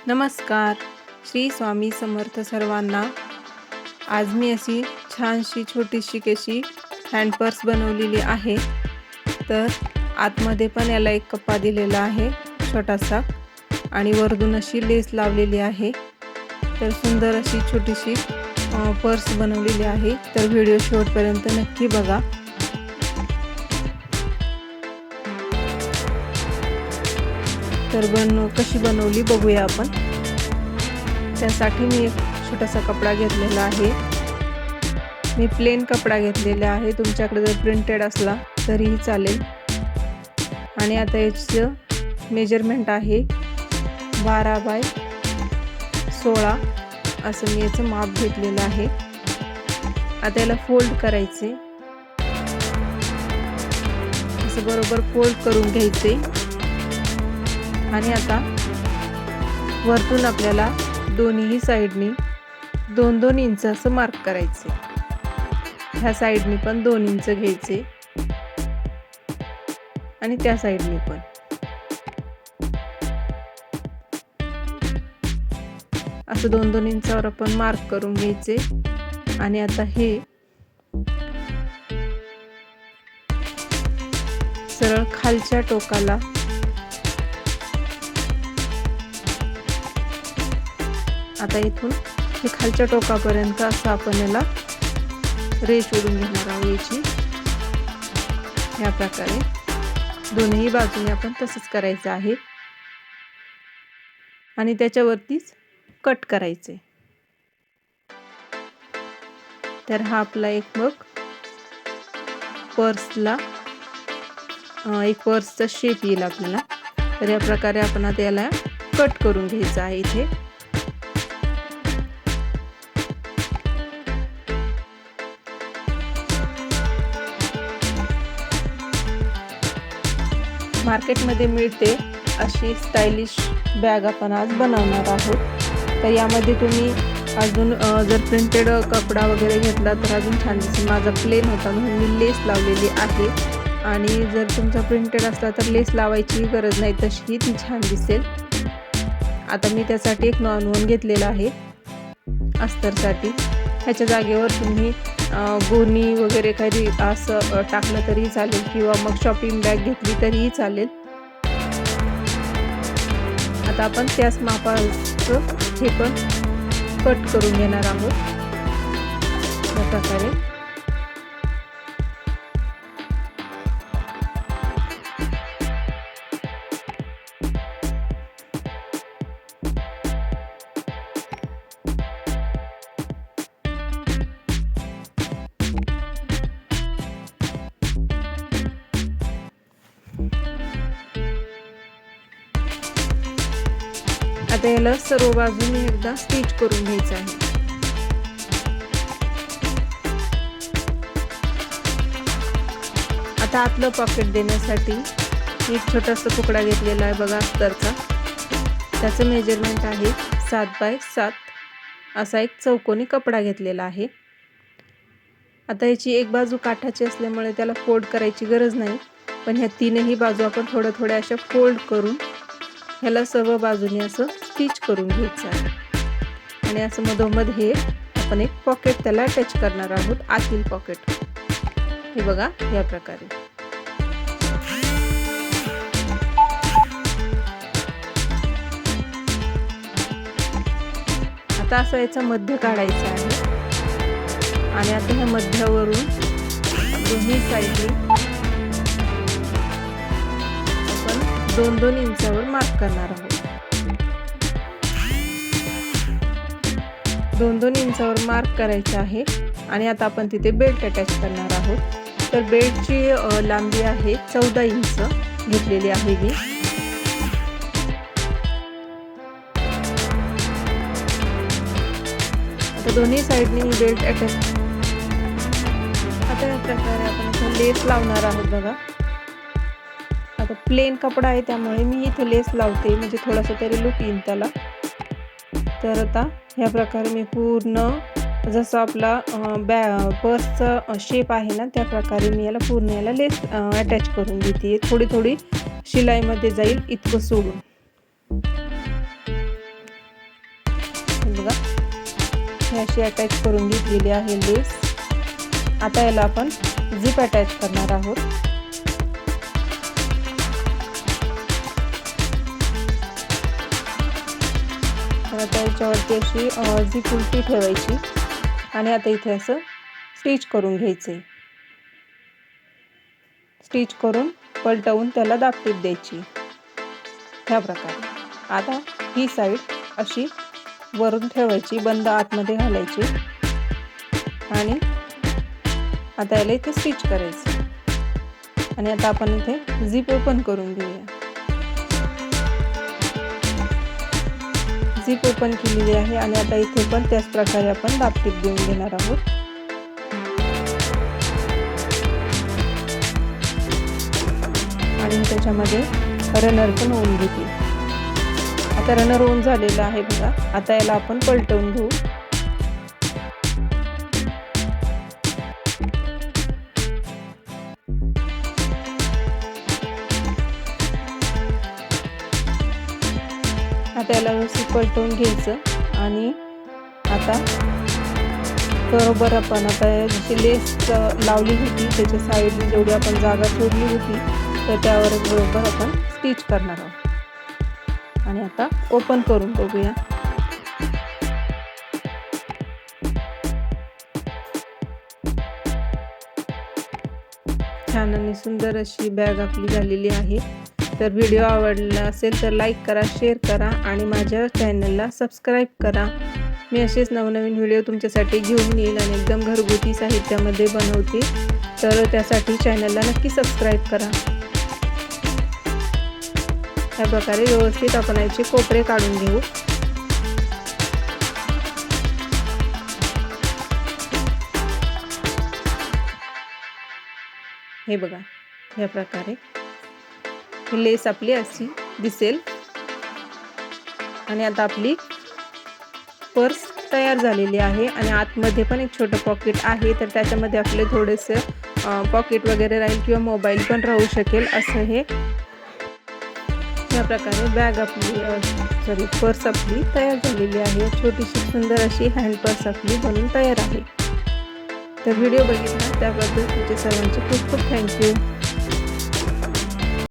नमस्कार. श्री स्वामी समर्थ सर्वांना. आज मी अशी छानशी छोटीशी कशी हँड पर्स बनवलेली आहे. तर आतमध्ये पण याला एक कप्पा दिलेला आहे छोटासा आणि वरतून अशी लेस लावलेली आहे. तर सुंदर अशी छोटीशी पर्स बनवलेली आहे. तर व्हिडिओ शेवटपर्यंत नक्की बघा. तर कशी बनवली बघूया आपण. त्यासाठी मी एक छोटासा कपडा घेतलेला आहे. मी प्लेन कपडा घेतलेला आहे. तुमच्याकडे जर प्रिंटेड असला तरीही चालेल. आणि आता याचं मेजरमेंट आहे 12 बाय 16 असं मी याचं माप घेतलेलं आहे. आता याला फोल्ड करायचे. असं बरोबर फोल्ड करून घ्यायचे. आणि आता वरतून आपल्याला दोन्ही साईडनी 2-2 इंच असं मार्क करायचे. ह्या साईडनी पण 2 इंच घ्यायचे आणि त्या साईडनी पण. असं 2-2 इंचावर आपण मार्क करून घ्यायचे. आणि आता हे सरळ खालच्या टोकाला आता इथून हे खालच्या टोकापर्यंत असं आपण याला रेष ओढून घेणार आहोत याची. या प्रकारे दोन्ही बाजूने आपण तसंच करायचं आहे. आणि त्याच्यावरतीच कट करायचे. तर हा आपला एक मग पर्सला एक पर्सचा शेप येईल आपल्याला. तर या प्रकारे आपण आता याला कट करून घ्यायचं आहे इथे. मार्केटमध्ये मिळते अशी स्टायलिश बॅग आपण आज बनवणार आहोत. तर यामध्ये तुम्ही अजून जर प्रिंटेड कपडा वगैरे घेतला तर अजून छान दिसेल. माझा प्लेन होता म्हणून मी लेस लावलेली आहे. आणि जर तुमचा प्रिंटेड असला तर लेस लावायची गरज नाही, तशीही ती छान दिसेल. आता मी त्यासाठी एक नॉन-वन घेतलेला आहे अस्तरसाठी. ह्याच्या जागेवर तुम्ही गोणी वगैरे काही असं टाकलं तरीही चालेल किंवा मग शॉपिंग बॅग घेतली तरीही चालेल. आता आपण त्याच मापाचं हे पण कट करून घेणार आहोत या प्रकारे. आता याला सर्व बाजूने एकदा स्टिच करून घ्यायचं आहे. आता आतलं पॉकेट देण्यासाठी एक छोटासा तुकडा घेतलेला आहे बघा अस्तरचा. त्याचं मेजरमेंट आहे 7 बाय 7 असा एक चौकोनी कपडा घेतलेला आहे. आता याची एक बाजू काठाची असल्यामुळे त्याला फोल्ड करायची गरज नाही. पण ह्या तीनही बाजू आपण थोड्या अशा फोल्ड करून ह्याला सर्व बाजूने असं स्टिच करून घ्यायचं आहे. आणि असं मधोमध हे आपण एक पॉकेट त्याला अटॅच करणार आहोत, आतील पॉकेट. हे बघा या प्रकारे. आता असं याचा मध्य काढायचा आहे. आणि आता ह्या मध्यावरून दोन्ही साईडने आपण 2-2 इंचावर मार्क करणार आहोत. 2-2 इंचावर मार्क करायचे आहे. आणि आता आपण तिथे बेल्ट अटॅच करणार आहोत. तर बेल्टची लांबी आहे 14 इंच घेतलेली आहे मी. आता दोन्ही साईडने मी बेल्ट अटॅच. आता या प्रकारे आपण इथे लेस लावणार आहोत बघा. आता प्लेन कपडा आहे त्यामुळे मी इथे लेस लावते, म्हणजे थोडासा तरी लुक येईल त्याला. तर आता ह्या प्रकारे मी पूर्ण जसं आपला पर्सचा शेप आहे ना त्या प्रकारे मी याला पूर्ण याला लेस अटॅच करून घेते. थोडी शिलाईमध्ये जाईल इतकं सोडून. बघा, हे अशी अटॅच करून घेतलेली आहे लेस. आता याला आपण झिप अटॅच करणार आहोत. तर आता याच्यावरती अशी झिप उलटी ठेवायची आणि आता इथे असं स्टिच करून घ्यायचे. स्टिच करून पलटवून त्याला दाबटीप द्यायची ह्या प्रकारे. आता ही साईड अशी वरून ठेवायची, बंद आतमध्ये घालायची आणि आता याला इथे स्टिच करायचं. आणि आता आपण इथे झिप ओपन करून घेऊया. झिप ओपन केलेली आहे आणि आता इथे पण त्याच प्रकारे आपण दाबटीप देऊन घेणार आहोत. आणि त्याच्यामध्ये रनर पण होऊन घेते. आता रनर होऊन झालेला आहे बघा. आता याला आपण पलटवून घेऊ. आता याला व्यवस्थित पलटवून घ्यायचं आणि आता बरोबर आपण आता जी लेस लावली होती त्याच्या साईडने जेवढी आपण जागा सोडली होती तर त्यावर बरोबर आपण स्टिच करणार आहोत. आणि आता ओपन करून बघूया. छान आणि सुंदर अशी बॅग आपली झालेली आहे. तर व्हिडिओ आवडला असेल तर लाईक करा, शेअर करा आणि माझ्या चॅनलला सबस्क्राईब करा. मी असेच नवनवीन व्हिडिओ तुमच्यासाठी घेऊन येईल आणि एकदम घरगुती साहित्यामध्ये बनवते. तर त्यासाठी चॅनलला नक्की सबस्क्राईब करा. या प्रकारे व्यवस्थित आपण याचे कोपरे काढून घेऊ. हे बघा, या प्रकारे ही लेस आपली अशी दिसेल. आणि आता आपली पर्स तयार झालेली आहे. आणि आतमध्ये पण एक छोटं पॉकेट आहे, तर त्याच्यामध्ये आपले थोडेसे पॉकेट वगैरे राहील किंवा मोबाईल पण राहू शकेल असं हे. या प्रकारे बॅग आपली पर्स आपली तयार झालेली आहे. छोटीशी सुंदर अशी हँड पर्स आपली बनून तयार आहे. तर व्हिडिओ बघितला त्याबद्दल तुमचे सर्वांचे खूप खूप थँक्यू.